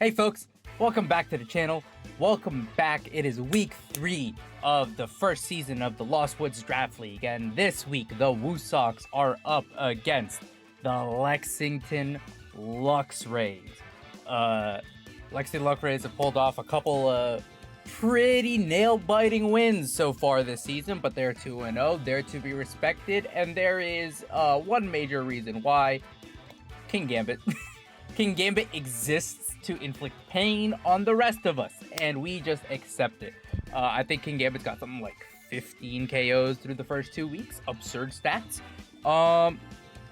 Hey folks, welcome back to the channel. Welcome back. It is week 3 of the first season of the Lost Woods Draft League, and this week the WooSawks are up against the Lexington Luxrays. Lexington Luxrays have pulled off a couple pretty nail-biting wins so far this season, but they're 2-0. They're to be respected, and there is one major reason why. Kingambit. Kingambit exists to inflict pain on the rest of us, and we just accept it. I think Kingambit's got something like 15 KOs through the first 2 weeks. Absurd stats.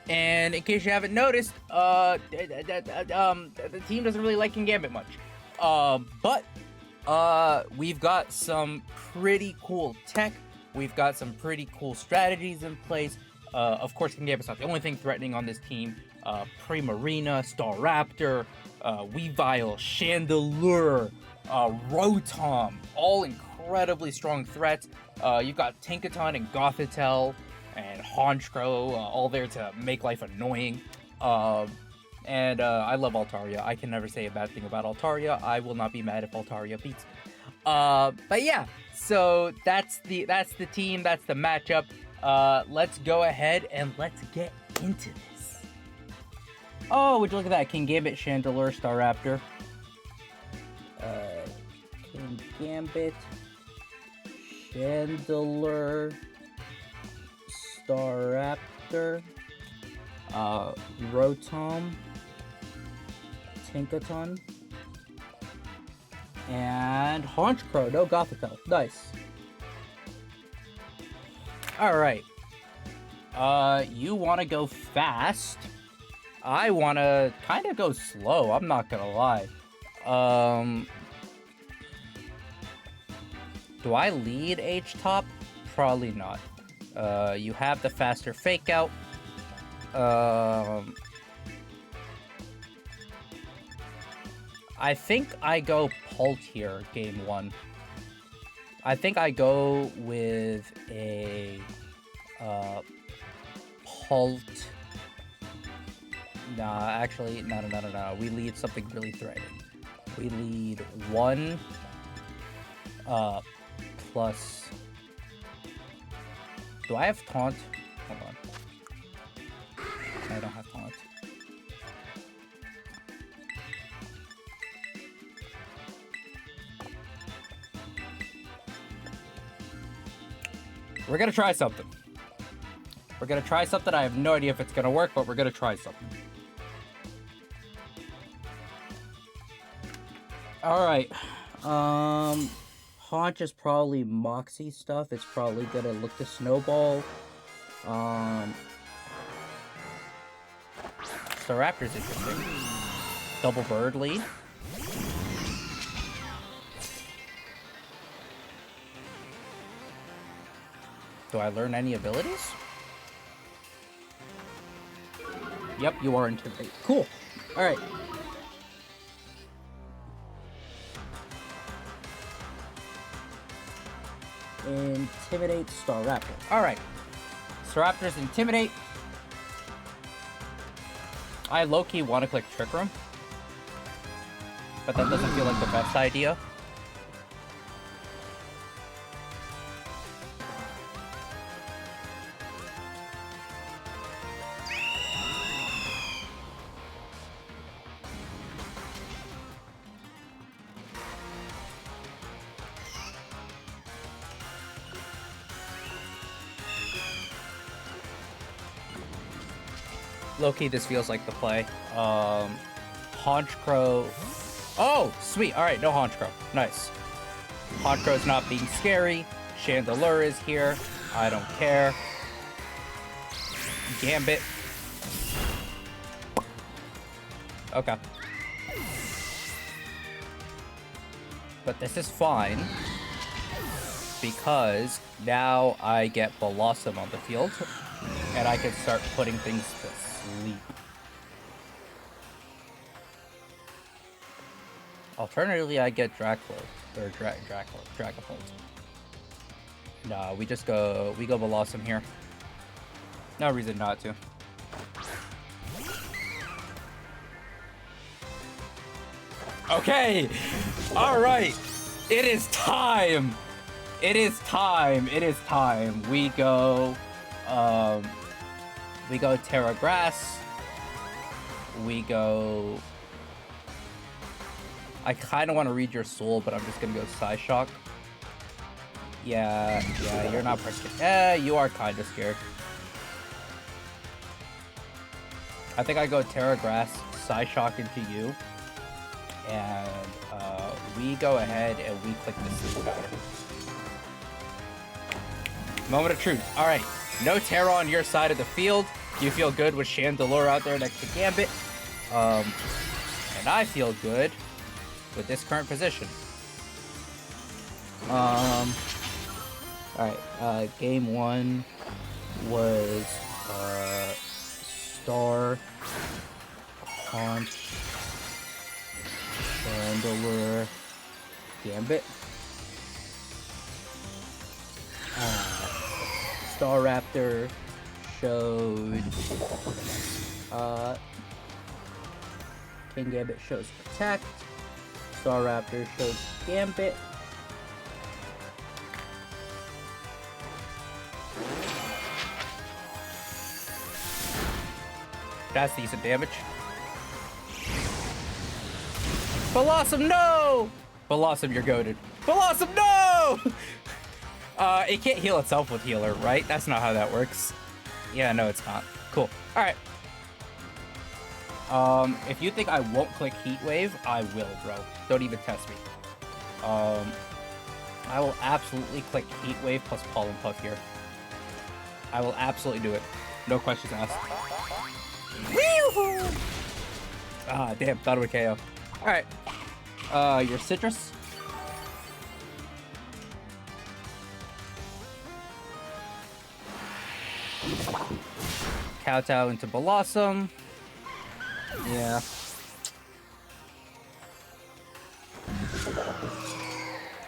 And in case you haven't noticed, the team doesn't really like Kingambit much. But we've got some pretty cool tech. We've got some pretty cool strategies in place. Of course, Kingambit's not the only thing threatening on this team. Primarina, Staraptor, Weavile, Chandelure, Rotom, all incredibly strong threats. You've got Tinkaton and Gothitelle and Honchkrow, all there to make life annoying. And I love Altaria. I can never say a bad thing about Altaria. I will not be mad if Altaria beats me. But yeah, so that's the team, that's the matchup. Let's go ahead and let's get into this. Oh, would you look at that? Kingambit, Chandelure, Staraptor. Kingambit, Chandelure, Staraptor, Rotom, Tinkaton, and Honchkrow. No Gothitelle. Nice. Alright. You want to go fast. I want to kind of go slow, I'm not gonna lie. Do I lead H-Top? Probably not. You have the faster Fake Out. I think I go Pult here, game 1. I think I go with a Pult. Nah, actually, no. We lead something really threatening. We lead 1 plus. Do I have Taunt? Hold on. I don't have Taunt. We're gonna try something. We're gonna try something. I have no idea if it's gonna work, but we're gonna try something. Alright. Haunch is probably Moxie stuff. It's probably gonna look to Snowball. Staraptor's interesting. Double Bird lead. Do I learn any abilities? Yep, you are Intimidate. Cool. Alright. Intimidate Staraptor. Alright. Staraptor's Intimidate. I low-key want to click Trick Room, but that doesn't feel like the best idea. Low-key, this feels like the play. Honchkrow. Oh, sweet. Alright, no Honchkrow. Nice. Honchkrow's not being scary. Chandelure is here. I don't care. Gambit. Okay. But this is fine, because now I get Blossom on the field, and I can start putting things to sleep. Alternatively, I get Draclo, or Dragapult. Nah, we go Blossom here. No reason not to. Okay. All right. It is time. It is time. It is time. We go Terra Grass. We go... I kind of want to read your soul, but I'm just going to go Psyshock. Yeah, you're not scared. You are kind of scared. I think I go Terra Grass, Psyshock into you. And we go ahead and we click the sleep powder. Moment of truth. All right, no Terra on your side of the field. You feel good with Chandelure out there next to Gambit. And I feel good with this current position. All right, game one was Star, Haunch, Chandelure, Gambit. Star Raptor showed Kingambit shows Protect. Star Raptor shows Gambit. That's decent damage. Blossom, no! Blossom, you're goated. Blossom, no! It can't heal itself with healer, right? That's not how that works. Yeah, no, it's not. Cool. All right. If you think I won't click Heat Wave, I will, bro. Don't even test me. I will absolutely click Heat Wave plus Pollen Puff here. I will absolutely do it. No questions asked. Ah, damn, thought it would KO. Alright. Your Citrus. Kowtow into Blossom. Yeah.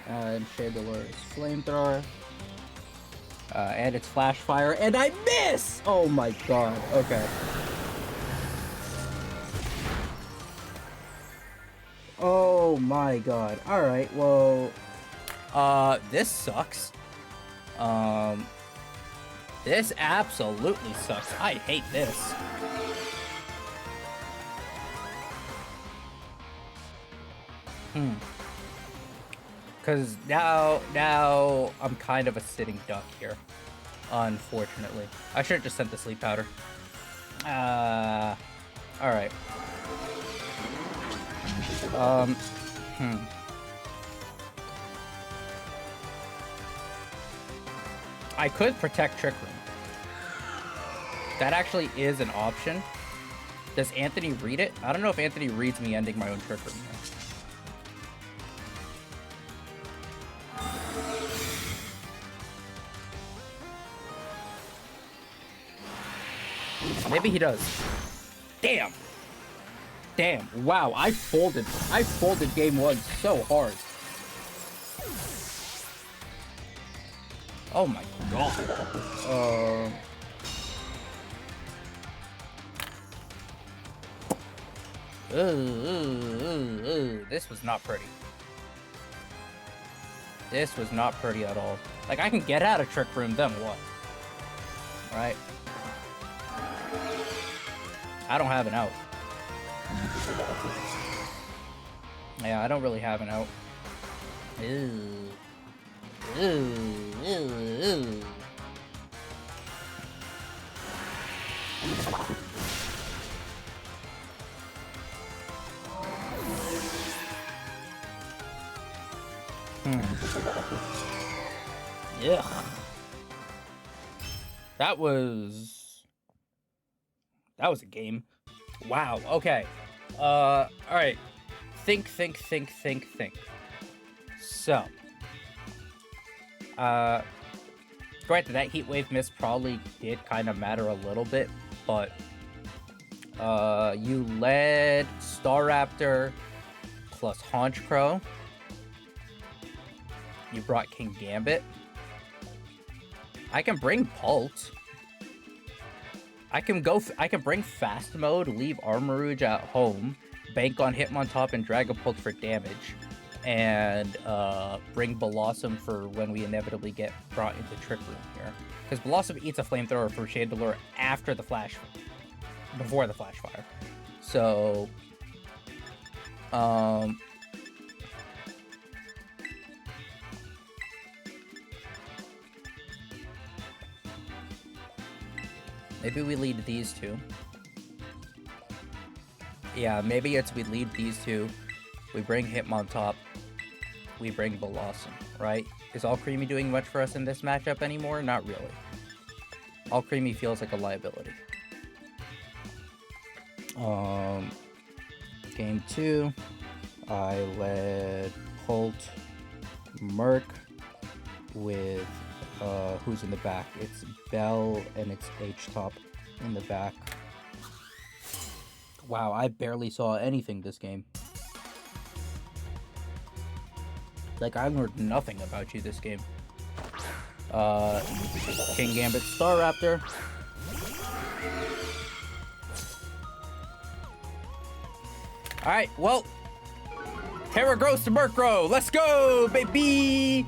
And Chandelure's Flamethrower. And it's Flash Fire, and I miss! Oh my god, okay. Oh my god. Alright, well... this sucks. This absolutely sucks. I hate this. Because now I'm kind of a sitting duck here. Unfortunately. I should have just sent the sleep powder. Alright. I could protect Trick Room. That actually is an option. Does Anthony read it? I don't know if Anthony reads me ending my own Trick Room here. Maybe he does. Damn. Damn. Wow, I folded game one so hard. Oh my god. This was not pretty. This was not pretty at all. Like, I can get out of Trick Room, then what? Right? I don't have an out. Yeah, I don't really have an out. Ew. Ew. Yeah. That was a game. Wow. Okay. All right. Think. So, granted, that Heat Wave miss probably did kind of matter a little bit, but you led Staraptor plus Haunch Crow. You brought Kingambit. I can bring Pult. I can bring Fast Mode, leave Armarouge at home, bank on Hitmontop and Dragapult for damage, and bring Blossom for when we inevitably get brought into Trick Room here. Because Blossom eats a Flamethrower for Chandelure after the before the Flash Fire. So, maybe we lead these two. Yeah, maybe it's we lead these two, we bring Hitmontop, we bring Blossom, right? Is All Creamy doing much for us in this matchup anymore? Not really. All Creamy feels like a liability. Game 2, I led Holt, Merc with, who's in the back? It's Bell and it's H-Top in the back. Wow, I barely saw anything this game. Like, I learned nothing about you this game. Kingambit Staraptor. Alright, well, Terra grows to Murkrow. Let's go, baby!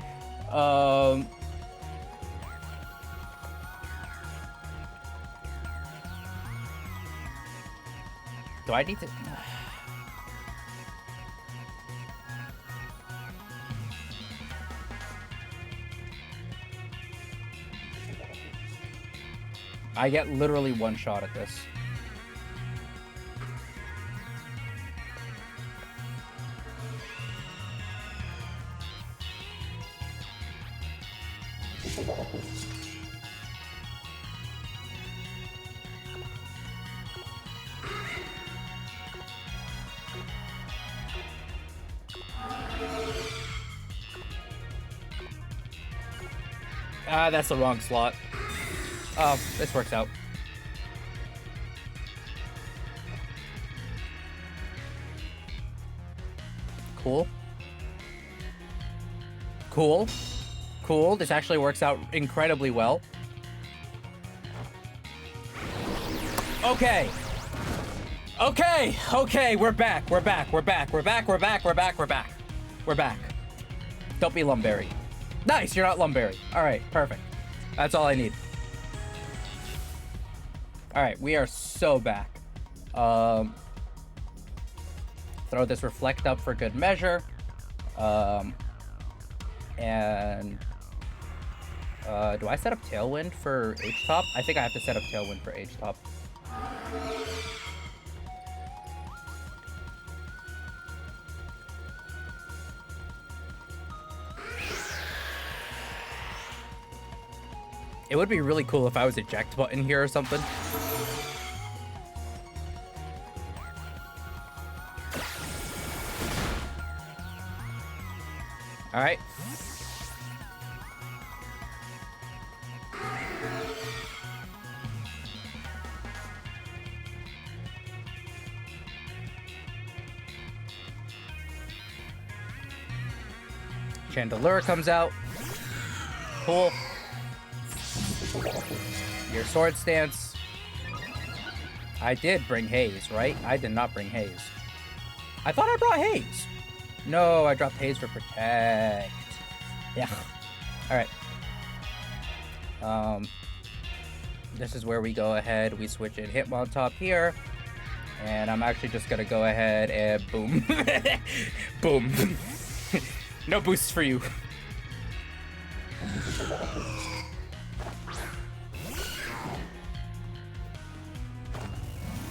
Do I need to... I get literally one shot at this. Ah, that's the wrong slot. Oh, this works out. Cool. Cool. Cool. This actually works out incredibly well. Okay. Okay. Okay. We're back. We're back. We're back. We're back. We're back. We're back. We're back. We're back. Don't be Lumberry. Nice. You're not Lumberry. All right. Perfect. That's all I need. All right. We are so back. Throw this Reflect up for good measure. And do I set up Tailwind for H-Top? I think I have to set up Tailwind for H-Top. It would be really cool if I was eject button here or something. All right. Chandelure comes out. Cool. Your Sword Stance. I did bring Haze, right? I did not bring Haze. I thought I brought Haze. No, I dropped Haze for Protect. Yeah. Alright. This is where we go ahead. We switch in Hitmontop here. And I'm actually just gonna go ahead and boom. Boom. No boosts for you.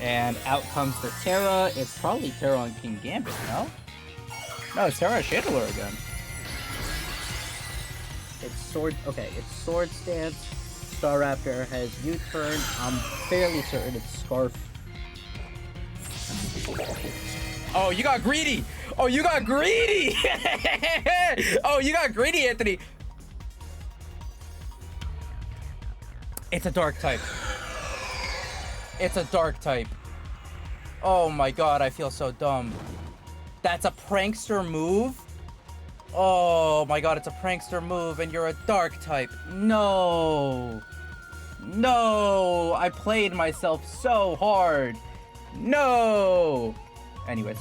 And out comes the Terra. It's probably Terra on Kingambit, no? No, it's Terra Chandelure again. It's Sword... Okay, it's Sword Stance. Staraptor has U-Turn. I'm fairly certain it's Scarf. Oh, you got greedy! Oh, you got greedy! Oh, you got greedy, Anthony! It's a Dark type. It's a Dark type. Oh my god, I feel so dumb. That's a prankster move? Oh my god, it's a prankster move and you're a Dark type. No. No. I played myself so hard. No. Anyways,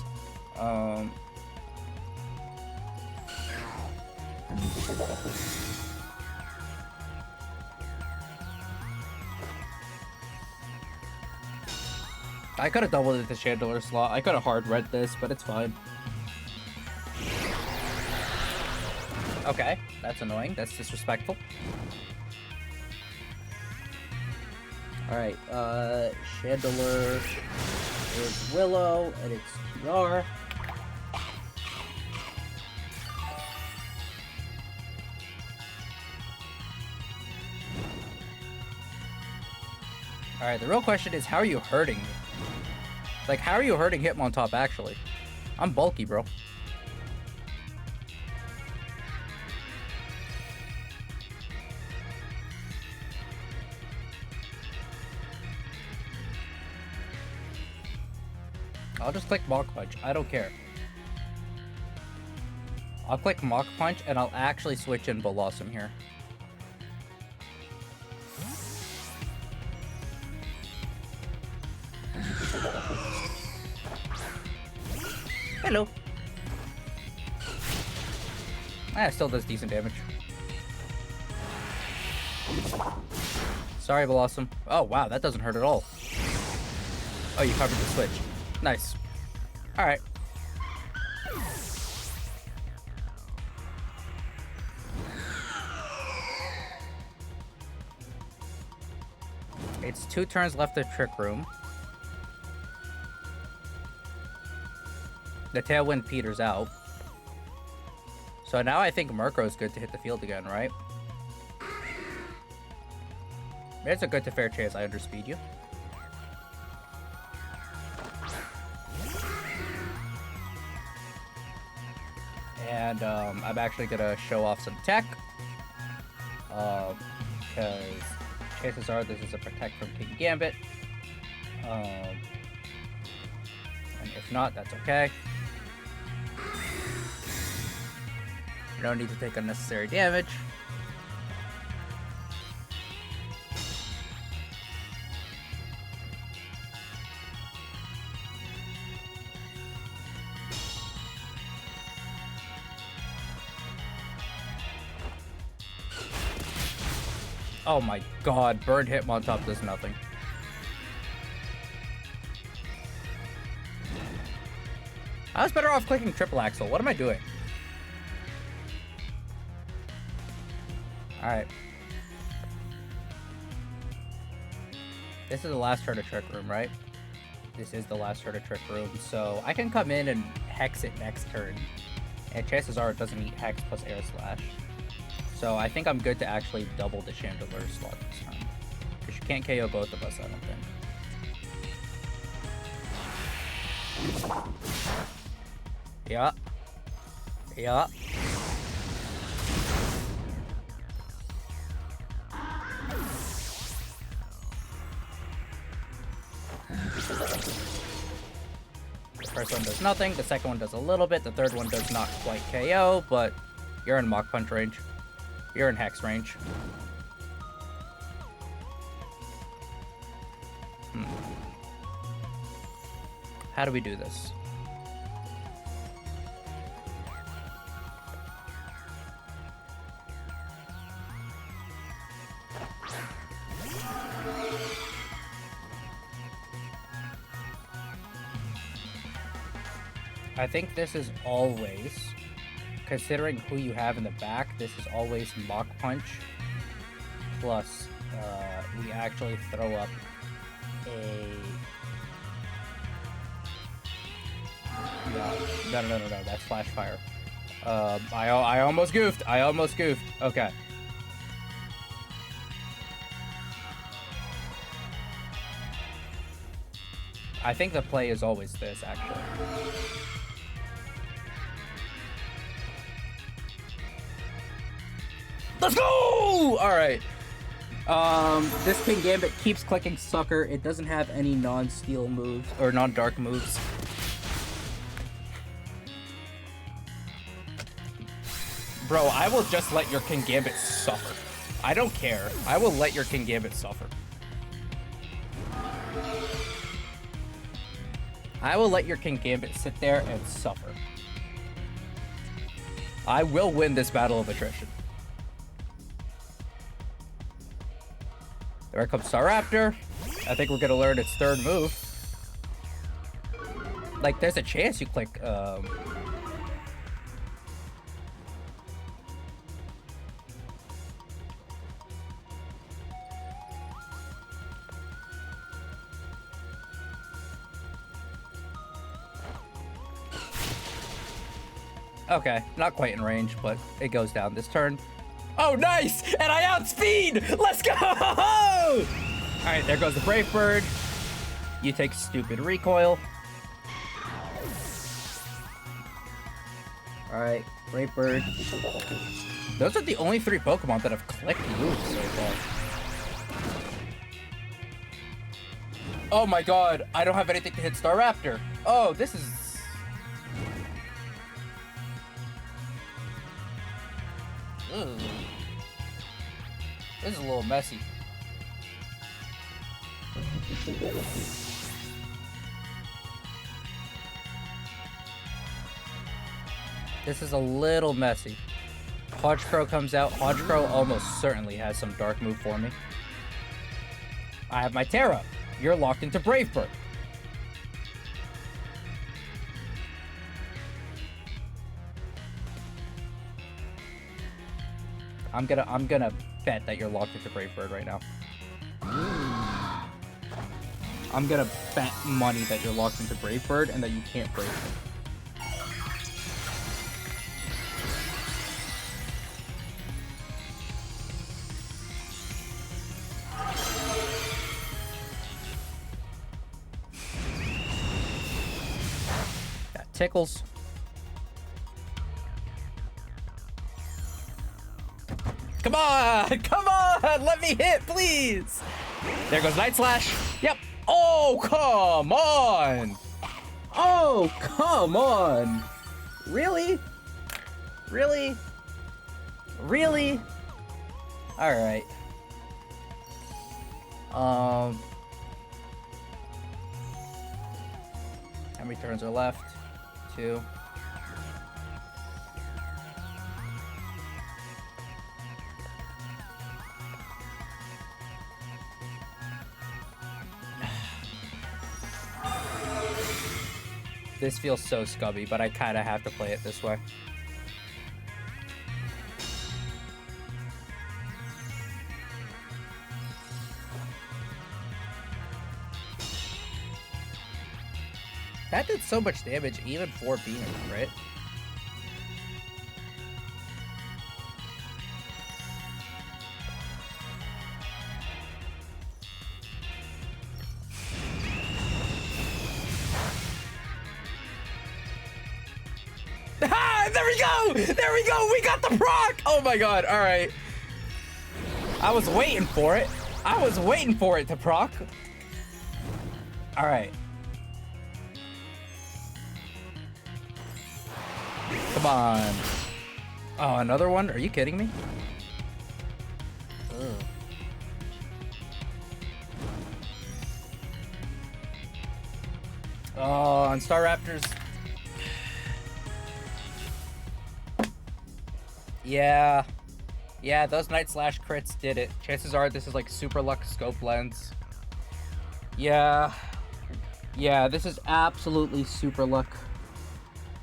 I could have doubled it to Chandelier slot. I could have hard read this, but it's fine. Okay, that's annoying. That's disrespectful. Alright, Chandelier is Willow, and it's TR. Alright, the real question is, how are you hurting me? Like, how are you hurting Hitmontop, actually? I'm bulky, bro. I'll just click Mach Punch. I don't care. I'll click Mach Punch, and I'll actually switch in Blossom here. Hello. It still does decent damage. Sorry, Blossom. Oh, wow, that doesn't hurt at all. Oh, you covered the switch. Nice. Alright. It's 2 turns left of Trick Room. The Tailwind peters out. So now I think Murkrow's good to hit the field again, right? There's a good to fair chance I underspeed you. And I'm actually gonna show off some tech. Because chances are this is a protect from Kingambit. And if not, that's okay. No need to take unnecessary damage. Oh my god, Burned Hitmontop does nothing. I was better off clicking Triple Axle. What am I doing? Alright. This is the last turn of Trick Room, right? This is the last turn of Trick Room, so I can come in and Hex it next turn. And chances are it doesn't eat Hex plus Air Slash. So I think I'm good to actually double the Chandelier slot this time. Because you can't KO both of us, I don't think. Yeah. Yeah. The first one does nothing, the second one does a little bit, the third one does not quite KO, but you're in Mach Punch range. You're in Hex range. How do we do this? I think this is always, considering who you have in the back, this is always Mach Punch, plus we actually throw up a... No, that's Flash Fire. I almost goofed, okay. I think the play is always this, actually. Let's go! Alright. This Kingambit keeps clicking Sucker. It doesn't have any non-steel moves, or non-dark moves. Bro, I will just let your Kingambit suffer. I don't care. I will let your Kingambit suffer. I will let your Kingambit sit there and suffer. I will win this battle of attrition. There comes Staraptor. I think we're gonna learn its third move. Like, there's a chance you click, Okay, not quite in range, but it goes down this turn. Oh, nice! And I outspeed! Let's go! All right, there goes the Brave Bird. You take stupid recoil. All right, Brave Bird. Those are the only 3 Pokemon that have clicked moves so far. Oh my god, I don't have anything to hit Staraptor. Oh, this is... Ooh. This is a little messy. This is a little messy. Hodgecrow comes out. Hodgecrow almost certainly has some dark move for me. I have my Terra. You're locked into Brave Bird. I'm gonna bet that you're locked into Brave Bird right now. I'm gonna bet money that you're locked into Brave Bird and that you can't Brave Bird. That tickles. Come on! Come on! Let me hit, please! There goes Night Slash. Yep. Oh, come on! Oh, come on! Really? Really? Really? Alright. How many turns are left? 2. This feels so scubby, but I kind of have to play it this way. That did so much damage even for being a crit. There we go! There we go! We got the proc! Oh my god, alright. I was waiting for it. I was waiting for it to proc. Alright. Come on. Oh, another one? Are you kidding me? Ugh. Oh, on Staraptors. Yeah. Yeah, those Night Slash crits did it. Chances are this is like Super Luck Scope Lens. Yeah. Yeah, this is absolutely Super Luck.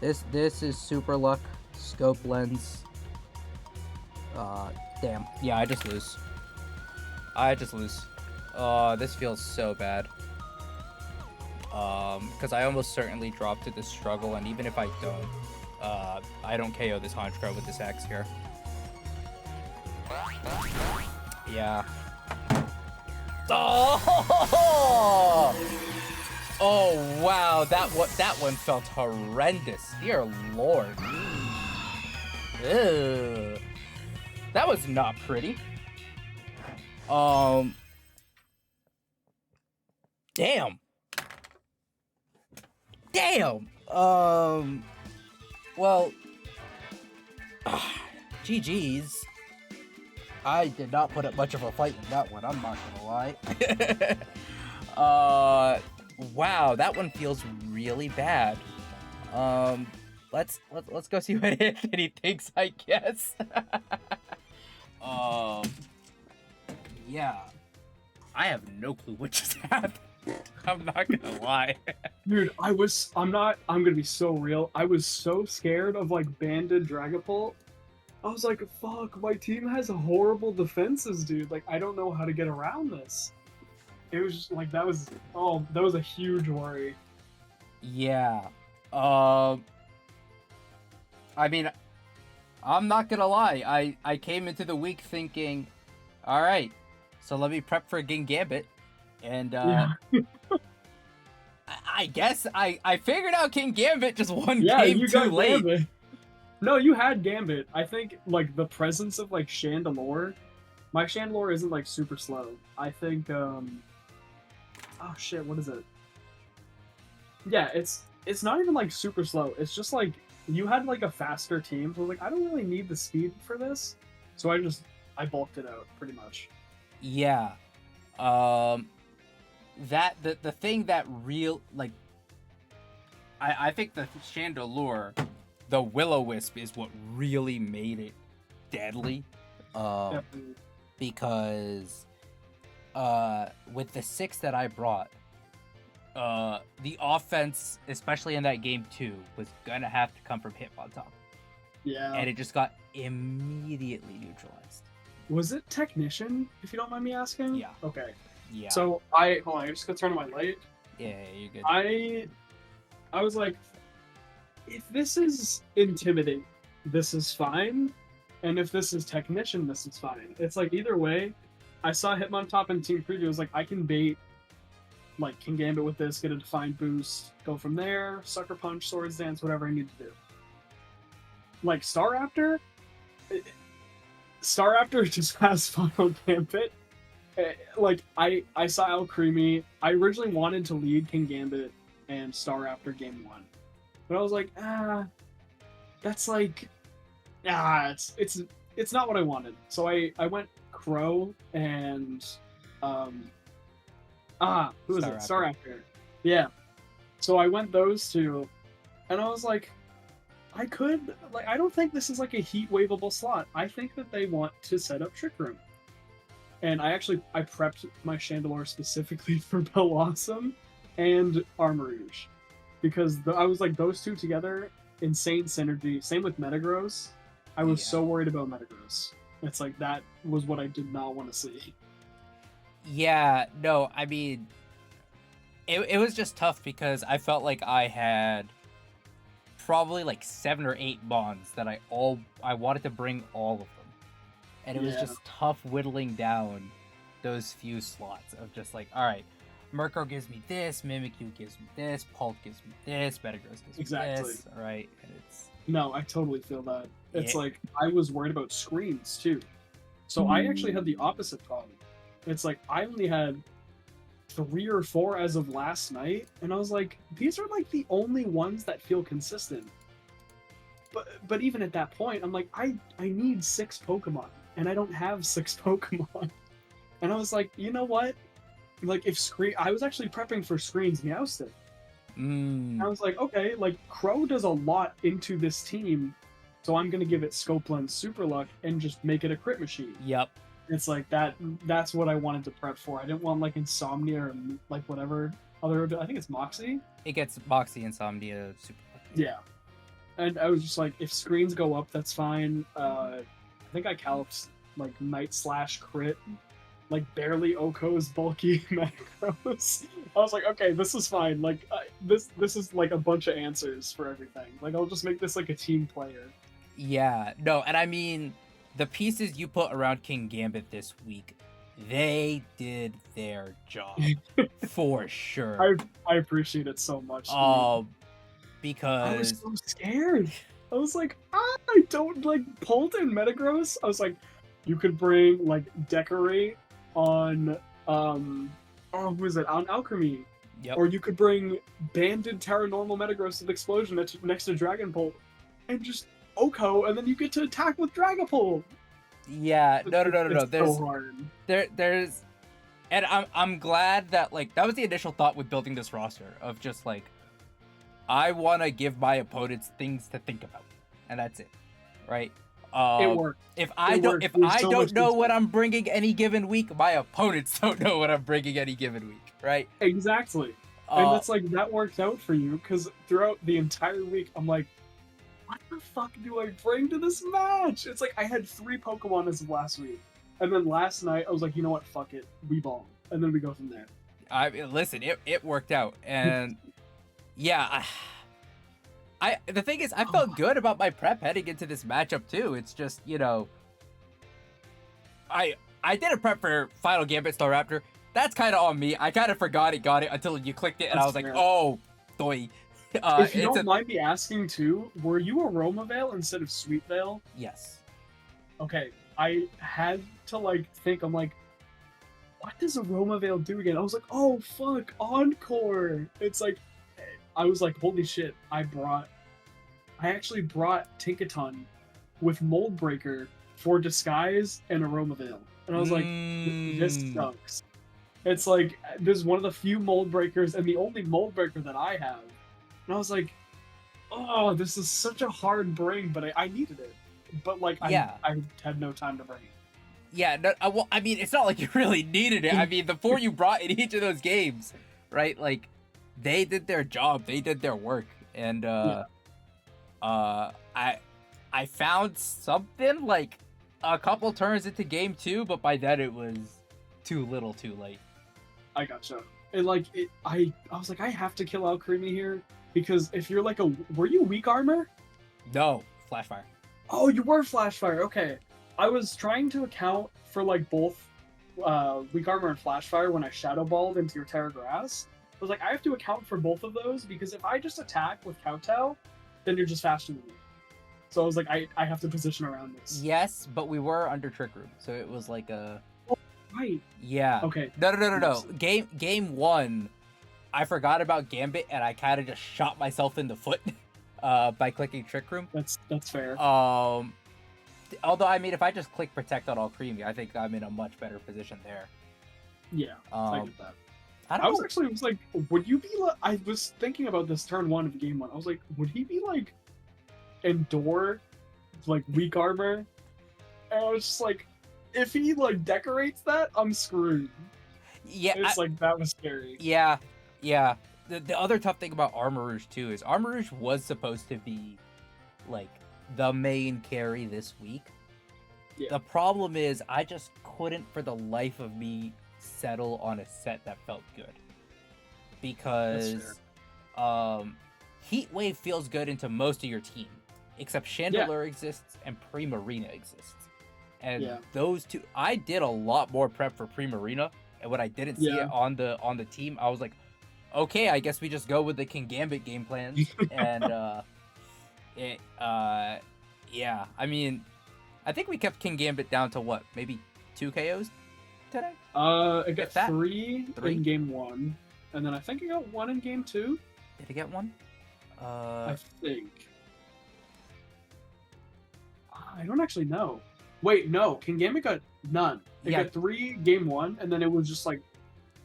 This is Super Luck Scope Lens. Damn. Yeah, I just lose. I just lose. Oh, this feels so bad. Because I almost certainly dropped to this struggle, and even if I don't KO this Honchkrow with this X here. Yeah. Oh! Oh wow, that one felt horrendous. Dear Lord. Ew. That was not pretty. Damn. Damn. Well, GG's. I did not put up much of a fight in that one, I'm not gonna lie. Wow, that one feels really bad. Let's go see what Anthony thinks, I guess. um, yeah, I have no clue what just happened. I'm not gonna lie. Dude, I'm gonna be so real. I was so scared of like banded Dragapult. I was like, fuck, my team has horrible defenses, dude. Like, I don't know how to get around this. It was just like, that was a huge worry. Yeah. I mean, I'm not gonna lie. I came into the week thinking, all right, so let me prep for Kingambit, and Yeah. I guess I figured out Kingambit just one Yeah, game you too got late. Gambit. No, you had Gambit. I think, like, the presence of, like, Chandelure. My Chandelure isn't, like, super slow. I think, oh shit, what is it? Yeah, it's not even, like, super slow. It's just, like, you had, like, a faster team, so, like, I don't really need the speed for this. So I bulked it out, pretty much. Yeah. That the thing that I think the Chandelure, the Will-O-Wisp is what really made it deadly. Definitely. Because with the 6 that I brought, the offense, especially in that game 2, was gonna have to come from Hitmontop. Yeah. And it just got immediately neutralized. Was it Technician, if you don't mind me asking? Yeah. Okay. Yeah. So, hold on, I just gotta turn on my light. Yeah, you're good. I was like, if this is Intimidate, this is fine. And if this is Technician, this is fine. It's like, either way, I saw Hitmontop in Team Preview. I was like, I can bait, like, Kingambit with this, get a defined boost, go from there, Sucker Punch, Swords Dance, whatever I need to do. Like, Staraptor just has Final Gambit. Like, I saw Alcremie. I originally wanted to lead Kingambit and Staraptor game 1. But I was like, that's like, it's not what I wanted. So I went Crow and who was it? Staraptor. Yeah. So I went those two, and I was like, I don't think this is like a heat waveable slot. I think that they want to set up Trick Room. And I prepped my Chandelure specifically for Blossom and Armarouge. Because I was like, those two together, insane synergy. Same with Metagross. I was so worried about Metagross. It's like, that was what I did not want to see. Yeah, no, I mean, it was just tough because I felt like I had probably like 7 or 8 bonds that I wanted to bring all of them. And it was just tough whittling down those few slots of just like, all right, Murkrow gives me this, Mimikyu gives me this, Pult gives me this, Metagross gives me this, all right? And it's... No, I totally feel that. It's like, I was worried about screens too. So I actually had the opposite problem. It's like, I only had 3 or 4 as of last night, and I was like, these are like the only ones that feel consistent. But even at that point, I'm like, I need 6 Pokemon, and I don't have 6 Pokemon. And I was like, you know what? Like, I was actually prepping for Screen's Meowstic. I was like, okay, like, Crow does a lot into this team, so I'm gonna give it Scopeland Super Luck and just make it a crit machine. Yep. It's like that's what I wanted to prep for. I didn't want like Insomnia or like whatever other, I think it's Moxie. It gets Moxie, Insomnia, Super Luck. Yeah. And I was just like, if screens go up, that's fine. I think I caliped like Night Slash crit, like barely Oko's bulky Metagross. I was like, okay, this is fine. Like this is like a bunch of answers for everything. Like, I'll just make this like a team player. Yeah, no, and I mean, the pieces you put around Kingambit this week, they did their job for sure. I appreciate it so much. Because I was so scared. I was like, I don't like Pult and Metagross. I was like, you could bring like Decorate on who is it, on Alchemy. Yep. Or you could bring Banded Terranormal Metagross with Explosion next to Dragonpult and just Oko, and then you get to attack with Dragapult. Yeah, no. It's so hard. There's And I'm glad that like that was the initial thought with building this roster of just like I want to give my opponents things to think about, and that's it, right? It worked. If I It don't worked. if There's I so don't much know what insight. I'm bringing any given week, my opponents don't know what I'm bringing any given week, right? Exactly. And Uh, it's like that worked out for you because throughout the entire week, I'm like, what the fuck do I bring to this match? It's like I had 3 Pokemon as of last week. And then last night I was like, you know what, fuck it. We ball. And then we go from there. listen, it worked out, and yeah, the thing is, I Oh, felt good about my prep heading into this matchup too. It's just I I did a prep for Final Gambit Staraptor. That's kind of on me. I kind of forgot it, got it until you clicked it, and I that's was like, fair. oh, doy. If you It's don't a mind me asking too, were you a Roma Veil instead of Sweet Veil? yes. Okay. I had to like think, I'm like, what does Aroma Veil do again? I was like, oh fuck, Encore. It's like I was like, holy shit, I actually brought Tinkaton with Mold Breaker for Disguise and Aroma Veil. And I was like, this Mm, sucks. It's like this is one of the few Mold Breakers and the only Mold Breaker that I have. And I was like, oh, this is such a hard bring, but I needed it. But like yeah. I had no time to bring it. Yeah, no, well, I mean, it's not like you really needed it. I mean, the four you brought in each of those games, right? Like, they did their job, they did their work, and Yeah, uh, I found something like a couple turns into game two, but by then it was too little, too late. I gotcha. And like I was like, I have to kill out Creamy here because if you're like were you weak armor? No, Flashfire. Oh, you were Flashfire. Okay, I was trying to account for like both weak armor and Flashfire when I Shadow Balled into your Terra Grass. I was like, I have to account for both of those because if I just attack with Kowtow, then you're just faster than me. So I was like, I have to position around this. Yes, but we were under Trick Room, so it was like a Right. yeah. Okay. No. Game one, I forgot about Gambit and I kind of just shot myself in the foot by clicking Trick Room. That's fair. Although I mean, if I just click Protect on all Creamy, I think I'm in a much better position there. Yeah, I Um, get that. I I don't was know. actually was like, would you be like? I was thinking about this turn one of game one. I was like, would he be like Endure, like weak armor? And I was just like, if he like decorates that, I'm screwed. Yeah, It's like that was scary. yeah. The other tough thing about Armor Rouge too is Armor Rouge was supposed to be like the main carry this week. Yeah. The problem is I just couldn't for the life of me settle on a set that felt good. Because Heat Wave feels good into most of your team, except Chandelure exists and Primarina exists. And Yeah. those two, I did a lot more prep for Primarina, and when I didn't see Yeah. it on the team, I was like, okay, I guess we just go with the Kingambit game plans. And yeah, I mean, I think we kept Kingambit down to what, maybe 2 KOs today? I got If that. three Three? in game one, and then I think I got one in game two. Did I get one? I think. I don't actually know. Wait, no. Kingambit got none. It Yeah. got 3 game one, and then it was just like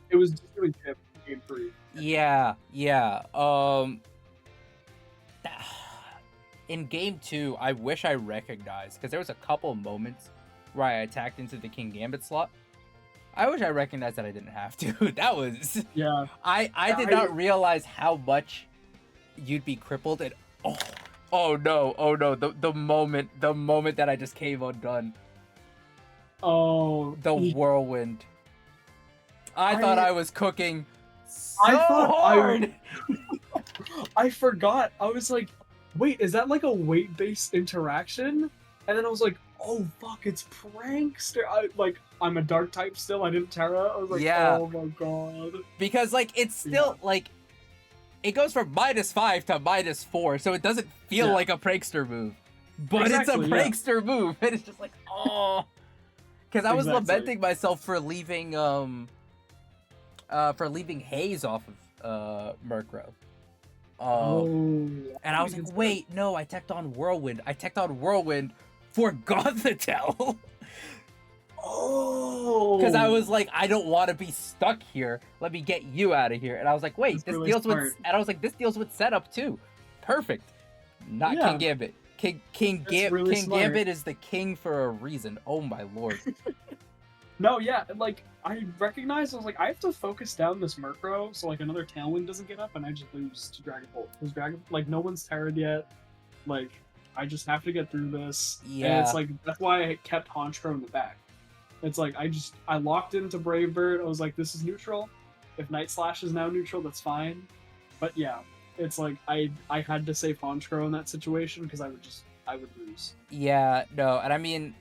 it was just doing chip game 3. Yeah. In game 2, I wish I recognized, because there was a couple moments where I attacked into the Kingambit slot. I wish I recognized that I didn't have to. That was... Yeah. I did not realize how much you'd be crippled, and oh no, the moment that I just came undone. Oh, The whirlwind. I thought I was cooking so I thought hard. I forgot. I was like, wait, is that like a weight-based interaction? And then I was like, oh fuck, it's Prankster. I'm a dark type still. I didn't Terra. I was like, Yeah. oh my god. Because like it's still like it goes from -5 to -4, so it doesn't feel Yeah. like a prankster move, but Exactly, it's a yeah. prankster move, and it's just like oh, because I was Exactly. lamenting myself for leaving Haze off of Murkrow. And I was like, wait, no, I teched on Whirlwind. I teched on Whirlwind for Gothitelle. Oh, Because I was like, I don't want to be stuck here. Let me get you out of here. And I was like, wait, that's this really deals smart. with. And I was like, this deals with setup too. Perfect. Not Yeah, Kingambit. that's really smart. Kingambit is the king for a reason. Oh my lord. No, yeah, like I recognized, I was like, I have to focus down this Murkrow so like another Tailwind doesn't get up and I just lose to Dragon Bolt. Because Dragon, like no one's tired yet. Like I just have to get through this. And Yeah. it's like that's why I kept Honchkrow in the back. It's like I locked into Brave Bird. I was like, this is neutral. If Night Slash is now neutral, that's fine. But yeah, it's like I had to save Honchkrow in that situation because I would lose. Yeah, no, and I mean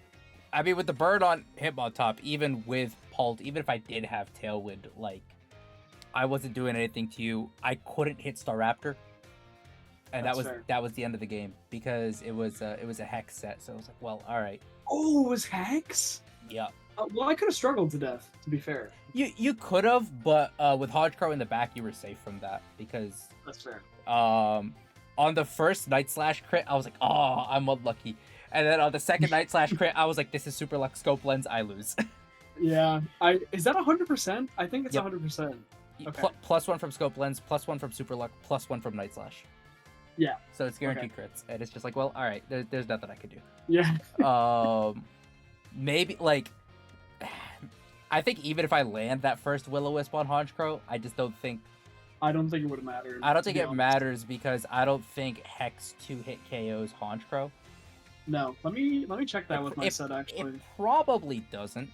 with the bird on Hitmontop, even with Pult, even if I did have Tailwind, like I wasn't doing anything to you. I couldn't hit Staraptor, and That's fair. that was the end of the game because it was a hex set. So I was like, well, all right, Oh, it was Hex? yeah. Well, I could have struggled to death, to be fair. You could have, but with Hodgecrow in the back, you were safe from that because That's fair. on the first Night Slash crit, I was like, oh, I'm unlucky. And then on the second Night Slash crit, I was like, this is Super Lux Scope Lens, I lose. Yeah, is that 100%? I think it's Yep. 100%. Okay. +1 from Scope Lens, +1 from Super Luck, +1 from Night Slash. Yeah. So it's guaranteed crits, and it's just like, well, all right, there's nothing I could do. Yeah. Maybe like, I think even if I land that first Will-O-Wisp on Honchkrow, I just don't think. I don't think it would have mattered. I don't think it matters because I don't think Hex 2-hit KOs Honchkrow. No, let me check that with my set It actually. probably doesn't.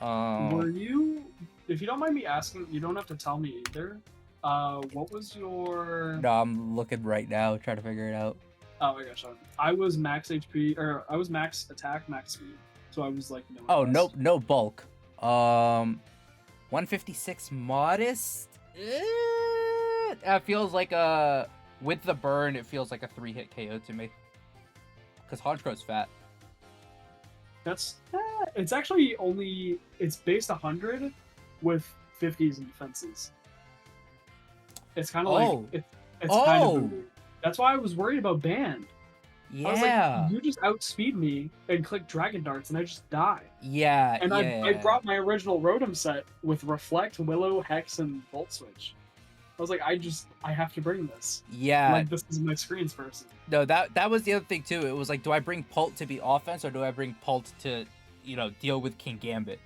Were you? If you don't mind me asking, you don't have to tell me either. What was your? No, I'm looking right now, trying to figure it out. Oh my gosh, I was max HP, or I was max attack, max speed. So I was like, no. Oh, no bulk. 156 modest. It feels like with the burn, it feels like a 3-hit KO to me. Because Honchkrow's fat. That's it's actually it's based 100 with 50s and defenses. It's kind of like it's kind of booty. That's why I was worried about banned. Yeah. I was like, you just outspeed me and click Dragon Darts and I just die. Yeah. And I brought my original Rotom set with Reflect, Willow, Hex, and Volt Switch. I was like, I have to bring this. Yeah. Like, this is my screens person. No, that was the other thing too. It was like, do I bring Pult to be offense or do I bring Pult to, deal with Kingambit?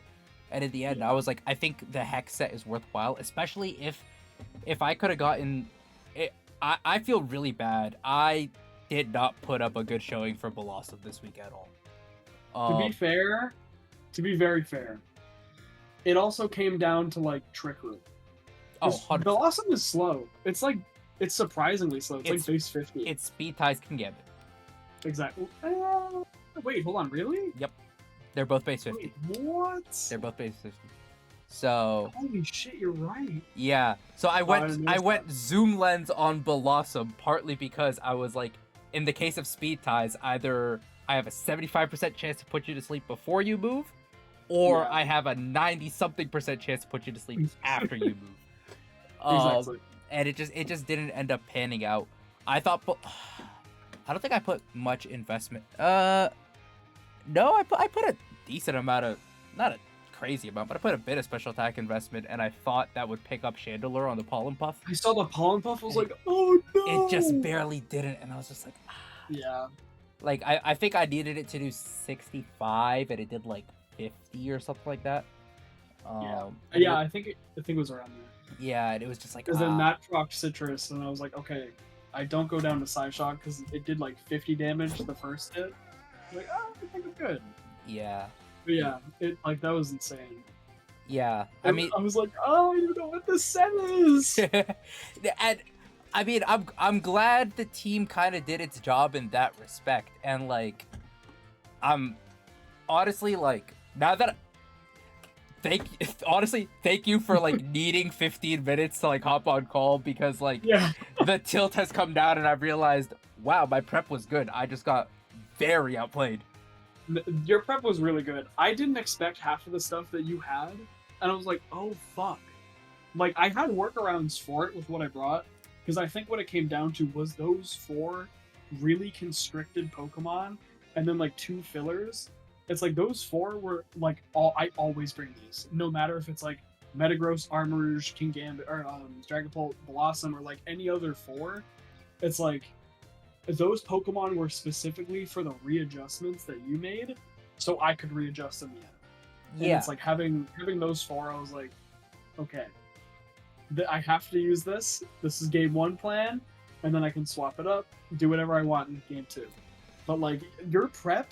And in the end, I was like, I think the Hex set is worthwhile, especially if I could have gotten it. I feel really bad. I did not put up a good showing for Blossom this week at all. To be very fair, it also came down to like Trick Room. Oh, 100%. Blossom is slow. It's surprisingly slow. It's like base 50. It's speed ties Kingambit. Exactly. Wait, hold on, really? Yep. They're both base 50. Wait, what? They're both base 50. So holy shit, you're right. Yeah. So I went zoom lens on Blossom partly because I was like, in the case of speed ties, either I have a 75% chance to put you to sleep before you move, or I have a 90-something% chance to put you to sleep after you move. Exactly. And it just didn't end up panning out. I thought, I don't think I put much investment. No, I put a decent amount of, not a crazy amount, but I put a bit of special attack investment, and I thought that would pick up Chandelure on the Pollen Puff. I saw the Pollen Puff. I was like, oh no! It just barely didn't, and I was just like, yeah. Like I think I needed it to do 65, and it did like 50 or something like that. Yeah. I think it was around there. Yeah, and it was just like, because then that procced Citrus, and I was like, okay, I don't go down to Psyshock because it did like 50 damage the first hit. I'm like, I think I'm good. Yeah. But yeah, that was insane. Yeah, I was like, oh, you know what this set is. And I mean, I'm glad the team kind of did its job in that respect, and like, I'm honestly like, now that thank you for like needing 15 minutes to like hop on call, because like the tilt has come down and I've realized, wow, my prep was good. I just got very outplayed. Your prep was really good. I didn't expect half of the stuff that you had, and I was like, oh fuck. Like, I had workarounds for it with what I brought, because I think what it came down to was those 4 really constricted Pokemon, and then like 2 fillers, It's like those four were like I always bring these, no matter if it's like Metagross, Armarouge, Kingambit, or Dragapult, Blossom, or like any other four. It's like those Pokemon were specifically for the readjustments that you made, so I could readjust them yet. And Yeah. it's like having those four, I was like, okay, I have to use this. This is game one plan, and then I can swap it up, do whatever I want in game two. But like your prep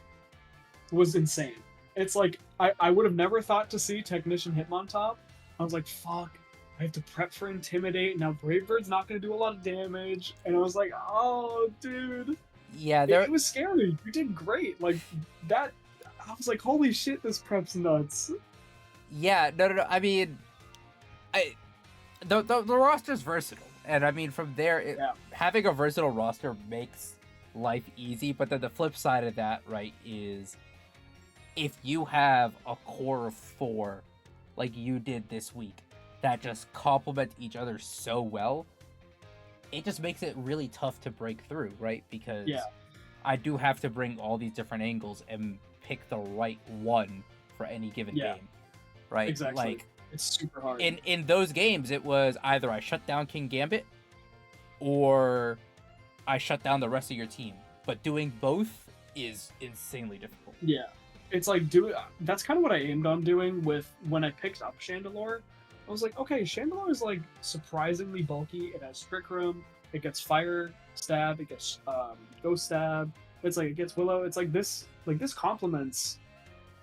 was insane. It's like I would have never thought to see Technician Hitmontop. I was like, fuck, I have to prep for Intimidate. Now Brave Bird's not going to do a lot of damage. And I was like, oh, dude. Yeah, It was scary. You did great. Like, that, I was like, holy shit, this prep's nuts. Yeah, no. I mean, the roster's versatile. And I mean, from there, having a versatile roster makes life easy. But then the flip side of that, right, is if you have a core of 4 like you did this week that just complement each other so well, it just makes it really tough to break through, right? Because I do have to bring all these different angles and pick the right one for any given game, right? Exactly. Like, it's super hard. In those games, it was either I shut down Kingambit or I shut down the rest of your team. But doing both is insanely difficult. Yeah. It's like that's kind of what I aimed on doing with when I picked up Chandelure. I was like, okay, Chandelure is like surprisingly bulky. It has Trick Room. It gets Fire Stab. It gets Ghost Stab. It's like it gets Willow. It's like this complements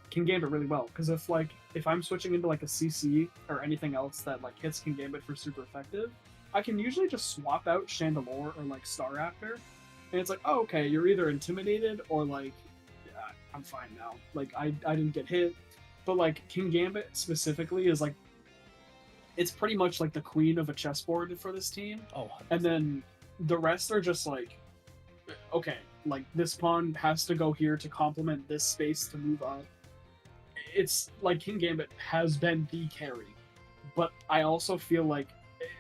Kingambit really well. Because if I'm switching into like a CC or anything else that like hits Kingambit for super effective, I can usually just swap out Chandelure or like Staraptor, and it's like, oh, okay, you're either intimidated or like, I'm fine now. Like I didn't get hit, but like Kingambit specifically is like, it's pretty much like the queen of a chessboard for this team. Oh, 100%. And then the rest are just like, okay, like this pawn has to go here to complement this space to move up. It's like Kingambit has been the carry, but I also feel like,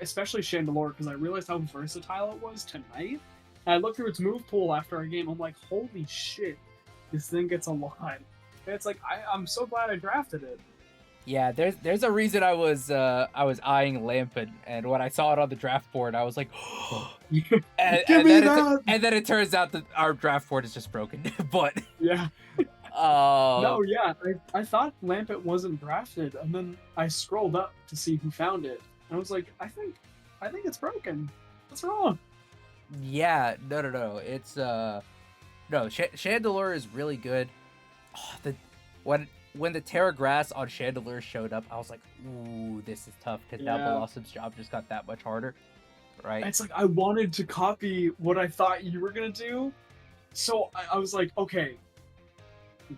especially Chandelure, because I realized how versatile it was tonight. And I looked through its move pool after our game. I'm like, holy shit, this thing gets a lot. And it's like I'm so glad I drafted it. Yeah, there's a reason I was eyeing Lampin, and when I saw it on the draft board, I was like, and then it turns out that our draft board is just broken. But no, yeah, I thought Lampet wasn't drafted, and then I scrolled up to see who found it, and I was like, I think it's broken. What's wrong? Yeah, no. It's Chandelure is really good. Oh, when the Terra Grass on Chandelure showed up, I was like, ooh, this is tough, because now Blossom's job just got that much harder, right? It's like I wanted to copy what I thought you were gonna do, so I was like, okay,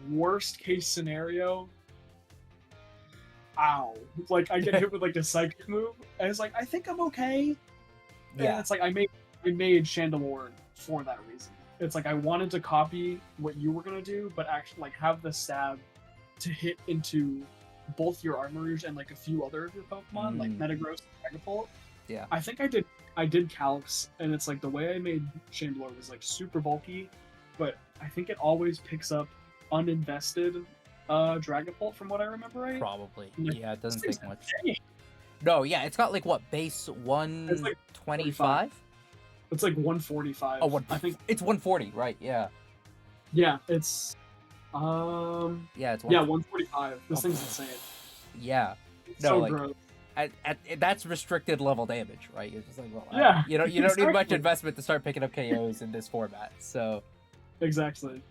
worst case scenario, ow, like I get hit with like a psychic move, and it's like I think I'm okay. Yeah, and it's like I made Chandelure for that reason. It's like I wanted to copy what you were gonna do, but actually like have the stab to hit into both your Armarouge and like a few other of your Pokemon, like Metagross and Dragapult. Yeah. I think I did Calyx, and it's like the way I made Chandelure was like super bulky, but I think it always picks up uninvested Dragapult from what I remember, right? Probably. Like, yeah, it doesn't take much. Insane. No, yeah, it's got like what, base 125? It's like 145. Oh, I think it's 140, right? Yeah. Yeah, it's yeah, it's 145. This thing's insane. Yeah. It's No, so like gross. that's restricted level damage, right? You're just like, well, Yeah, you don't need much exactly. investment to start picking up KOs in this format. So Exactly.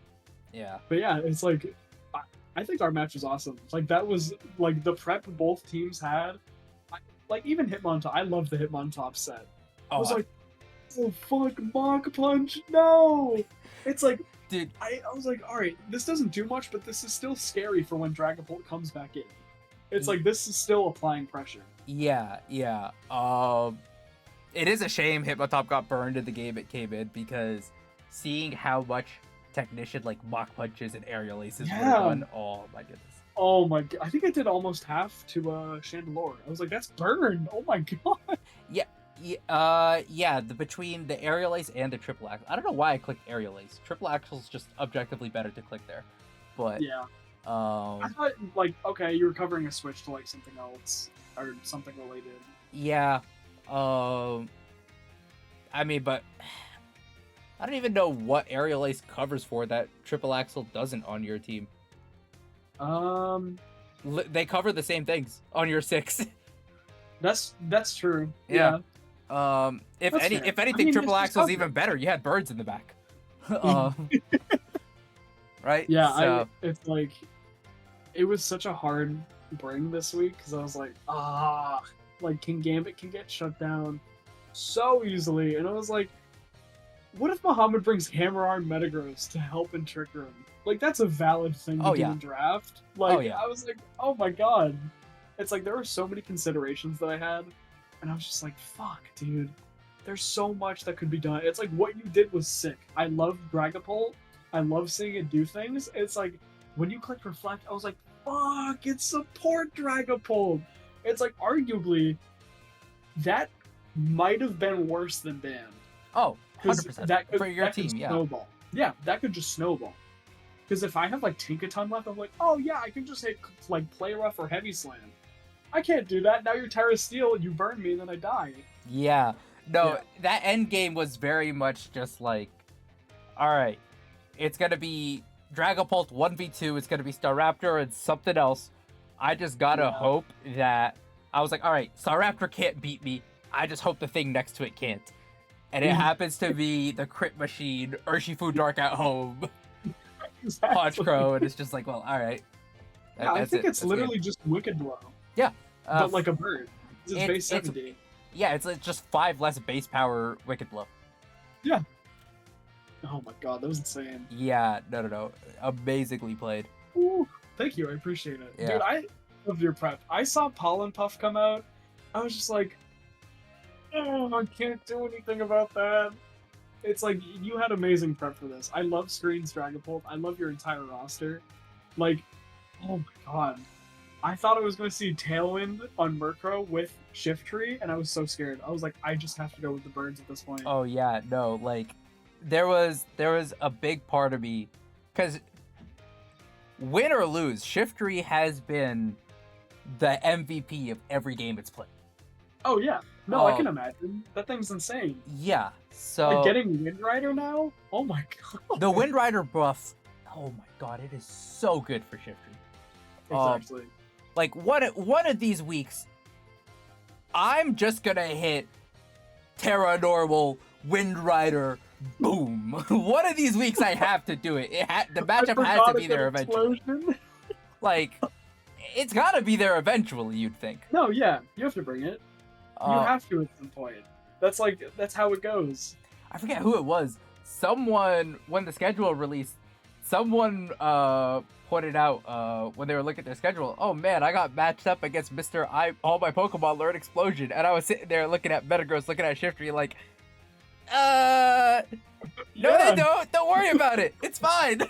yeah. But yeah, it's like I think our match was awesome. Like that was like the prep both teams had. Like even Hitmontop, I love the Hitmontop set. I was like, oh fuck, Mach Punch, no! It's like, dude, I was like, alright, this doesn't do much, but this is still scary for when Dragapult comes back in. It's like, this is still applying pressure. Yeah. It is a shame Hitmontop got burned in the game it came in, because seeing how much Technician like Mach Punches and Aerial Aces were done, oh my goodness. Oh my god, I think I did almost half to Chandelure. I was like, that's burned. Oh my god. Yeah, between the Aerial Ace and the Triple Axle. I don't know why I clicked Aerial Ace. Triple Axle's just objectively better to click there. But yeah. I thought, like, okay, you were covering a switch to, like, something else or something related. Yeah. I mean, but I don't even know what aerial ace covers for that triple axle doesn't on your team. They cover the same things on your 6. That's true. Yeah. If That's fair. anything, I mean, triple it's just axle's even coverage. better. You had birds in the back. Right? Yeah, So, it's like, it was such a hard bring this week because I was like, like Kingambit can get shut down so easily, and I was like, what if Muhammad brings Hammer Arm Metagross to help and trigger him? Like, that's a valid thing to do in draft. Like, yeah. I was like, oh my god. It's like there were so many considerations that I had, and I was just like, fuck, dude. There's so much that could be done. It's like what you did was sick. I love Dragapult. I love seeing it do things. It's like when you click Reflect, I was like, fuck, it's support Dragapult. It's like arguably that might have been worse than Ban. Oh, 100%. That could, for your that could team, yeah. snowball. Yeah, that could just snowball. Because if I have like Tinkaton left, I'm like, oh yeah, I can just hit like Play Rough or Heavy Slam. I can't do that. Now you're Terra Steel, you burn me, and then I die. Yeah. No, that end game was very much just like, all right, it's going to be Dragapult 1v2, it's going to be Staraptor and something else. I just got to hope that, I was like, all right, Staraptor can't beat me. I just hope the thing next to it can't. And it happens to be the Crit Machine, Urshifu Dark at Home, Exactly. Honchkrow, and it's just like, well, all right. Yeah, I think it's literally just Wicked Blow. Yeah. But like a bird. It's base 70. Yeah, it's just 5 less base power Wicked Blow. Yeah. Oh my god, that was insane. Yeah, no. Amazingly played. Ooh, thank you, I appreciate it. Yeah. Dude, I love your prep. I saw Pollen Puff come out. I was just like, oh, I can't do anything about that. It's like, you had amazing prep for this. I love Screen's Dragapult. I love your entire roster. Like, oh my god. I thought I was going to see Tailwind on Murkrow with Shiftry, and I was so scared. I was like, I just have to go with the birds at this point. Oh yeah, no, like there was a big part of me, because win or lose, Shiftry has been the MVP of every game it's played. Oh yeah, no, I can imagine. That thing's insane. Yeah, so like getting Wind Rider now. Oh my god. The Wind Rider buff. Oh my god, it is so good for Shiftry. Exactly. Like one of these weeks, I'm just gonna hit Terra Normal, Wind Rider, boom. One of these weeks I have to do it. The matchup has to be there eventually. Like, it's gotta be there eventually, you'd think. No, yeah, you have to bring it. You have to at some point. That's how it goes. I forget who it was. Someone, when the schedule released, someone pointed out when they were looking at their schedule, oh man, I got matched up against All My Pokemon Learn Explosion, and I was sitting there looking at Metagross, looking at Shiftry, like, no they don't worry about it, it's fine.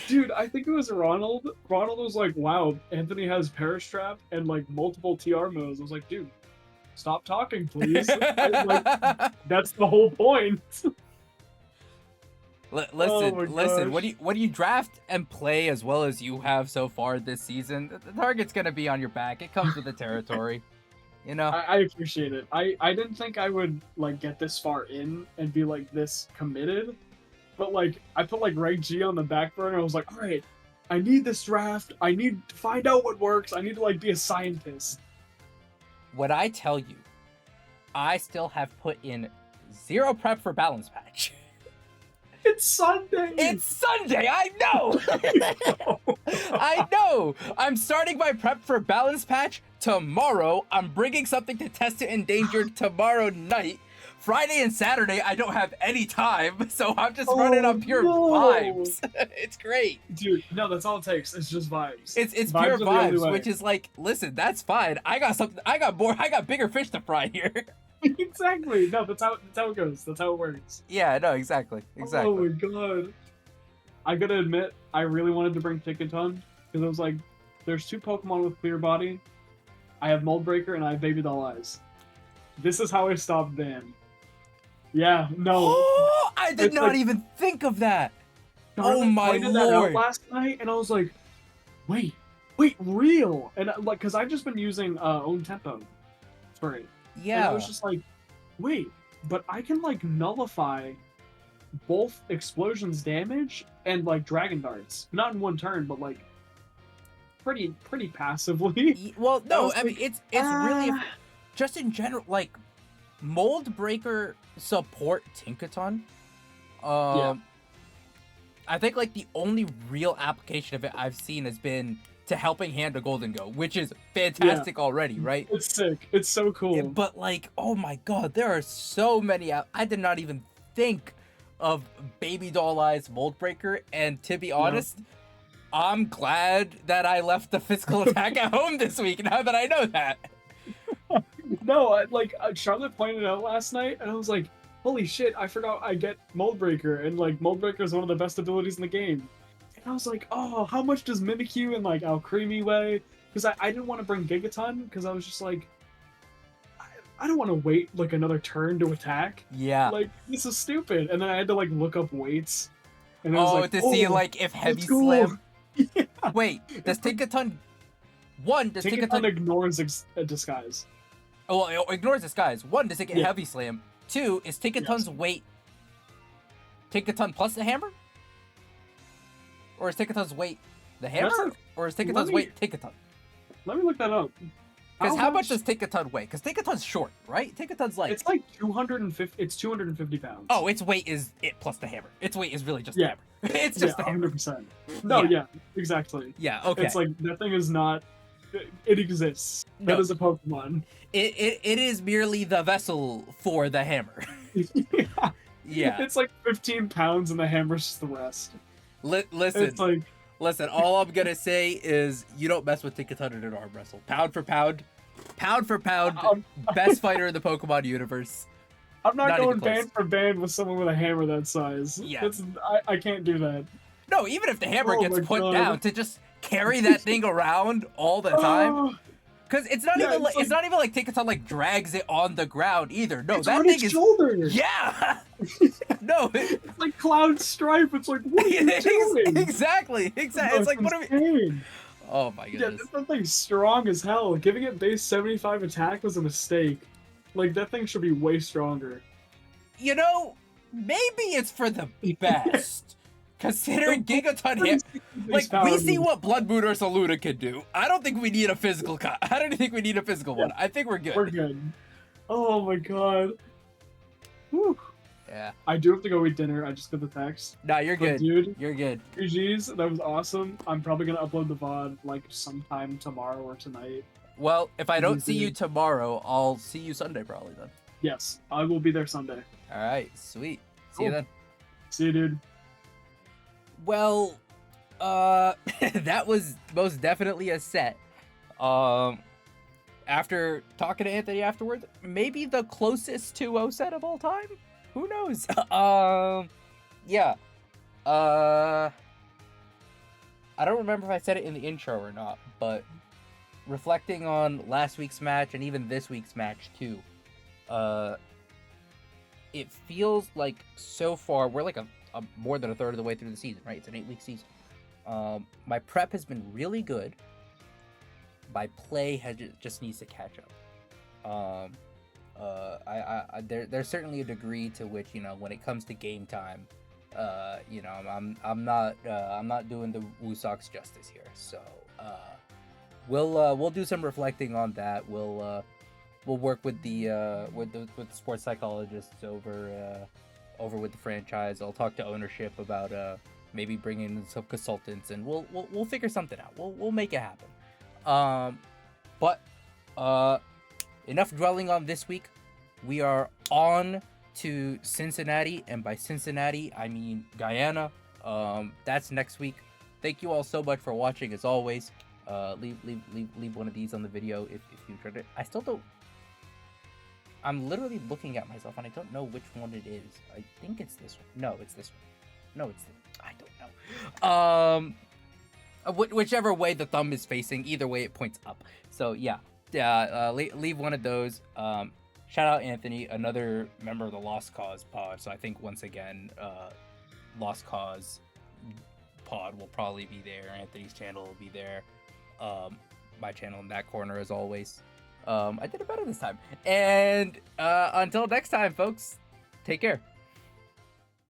Dude, I think it was Ronald. Ronald was like, wow, Anthony has Perish Trap and like multiple TR modes. I was like, dude, stop talking, please. Like, that's the whole point. Listen. What do you draft and play as well as you have so far this season? The target's gonna be on your back. It comes with the territory, you know. I appreciate it. I didn't think I would like get this far in and be like this committed, but like I put like Reg G on the back burner. I was like, all right, I need this draft. I need to find out what works. I need to like be a scientist. When I tell you, I still have put in 0 prep for Balance Patch. It's Sunday! It's Sunday! I know! I know! I'm starting my prep for Balance Patch tomorrow. I'm bringing something to test it endangered tomorrow night. Friday and Saturday, I don't have any time, so I'm just running on pure vibes. It's great. Dude, no, that's all it takes. It's just vibes. It's pure vibes, which is like, listen, that's fine. I got bigger fish to fry here. Exactly. No, that's how it goes. That's how it works. Yeah, no, exactly. Oh my god. I gotta admit, I really wanted to bring Tinkaton because I was like, there's 2 Pokemon with Clear Body. I have Mold Breaker and I have Baby Doll Eyes. This is how I stopped Ban. Yeah, no. Oh, I did not even think of that. Oh Charlotte my pointed that out lord! last night, and I was like, wait, real? And like, cause I've just been using own tempo for it, and I was Yeah. just like, wait, but I can like nullify both explosions damage and like dragon darts, not in one turn, but like pretty passively. Well, I no, was I mean like, it's really just in general, like Mold Breaker support Tinkaton. yeah, I think like the only real application of it I've seen has been to helping hand a Golden Go, which is fantastic already, right? it's sick. It's so cool. But like, oh my god, there are so many I did not even think of Baby Doll Eyes Mold Breaker, and to be honest, I'm glad that I left the physical attack at home this week now that I know that. No, Charlotte pointed out last night, and I was like, holy shit, I forgot I get Mold Breaker, and like Mold Breaker is one of the best abilities in the game. And I was like, oh, how much does Mimikyu and like Alcremie weigh? Because I didn't want to bring Gigaton, because I was just like, I don't want to wait like another turn to attack. Yeah. Like, this is stupid. And then I had to like look up weights. And I was like, to see like if Heavy that's cool. Slam. Yeah. Wait, does Tinkaton does Tinkaton ignores disguise. Oh, well, it ignores disguise. 1, does it get Yeah. Heavy Slam? 2, is Tinkaton's weight Tinkaton plus the hammer? Or is Tinkaton's weight the hammer? Or is Tinkaton's weight Tinkaton? Let me look that up. Because how much does Tinkaton weigh? Because Tinkaton's short, right? Tinkaton's like... It's like 250... It's 250 pounds. Oh, its weight is it plus the hammer. Its weight is really just the hammer. It's just the hammer. 100%. No, yeah, exactly. Yeah, okay. It's like, that thing is not... It exists. No. That is a Pokemon. It is merely the vessel for the hammer. Yeah. Yeah. It's like 15 pounds and the hammer's just the rest. Listen. It's like... Listen, all I'm gonna say is you don't mess with Tinkaton in an arm wrestle. Pound for pound, best fighter in the Pokemon universe. I'm not going even close. band for band with someone with a hammer that size. Yeah. I can't do that. No, even if the hammer Oh gets my put God. down, to just carry that thing around all the time. Oh, Because it's not Yeah, even like it's like- it's not even like Tinkaton like drags it on the ground either. No, it's that on thing its is shoulder. yeah. No, It's like Cloud Stripe. It's like, what are you doing? exactly. It's like what are we? insane. Oh my Yeah, goodness. that thing's strong as hell. Giving it base 75 attack was a mistake. Like, that thing should be way stronger. You know, maybe it's for the best. Considering Gigaton hit, like we see what Blood Moon or Saluda can do. I don't think we need a physical cut. I don't think we need a physical one. I think we're good. We're good. Oh my god. Whew. Yeah. I do have to go eat dinner. I just got the text. Nah, you're But good. dude, You're good. GG's, that was awesome. I'm probably gonna upload the VOD like sometime tomorrow or tonight. Well, if I don't see you tomorrow, I'll see you Sunday probably then. Yes, I will be there Sunday. All right, sweet. See you Cool. then. See you, dude. Well, that was most definitely a set. After talking to Anthony afterwards, maybe the closest 2-0 set of all time? Who knows? Yeah. I don't remember if I said it in the intro or not, but reflecting on last week's match and even this week's match too, it feels like so far we're like a more than a third of the way through the season, right? It's an 8-week season. My prep has been really good. My play just needs to catch up. There's certainly a degree to which, you know, when it comes to game time, you know, I'm not doing the WooSawks justice here. So we'll do some reflecting on that. We'll work with the sports psychologists over with the franchise. I'll talk to ownership about maybe bringing in some consultants, and we'll figure something out. We'll make it happen. But enough dwelling on this week. We are on to Cincinnati, and by Cincinnati I mean Guyana. That's next week. Thank you all so much for watching. As always, leave one of these on the video if you enjoyed it. I still don't. I'm literally looking at myself and I don't know which one it is. I think it's this one. No, it's this one. No, it's I don't know. Whichever way the thumb is facing, either way it points up. So yeah, leave one of those. Shout out Anthony, another member of the Lost Cause pod. So I think once again, Lost Cause, pod will probably be there. Anthony's channel will be there. My channel in that corner as always. I did it better this time. And until next time, folks, take care.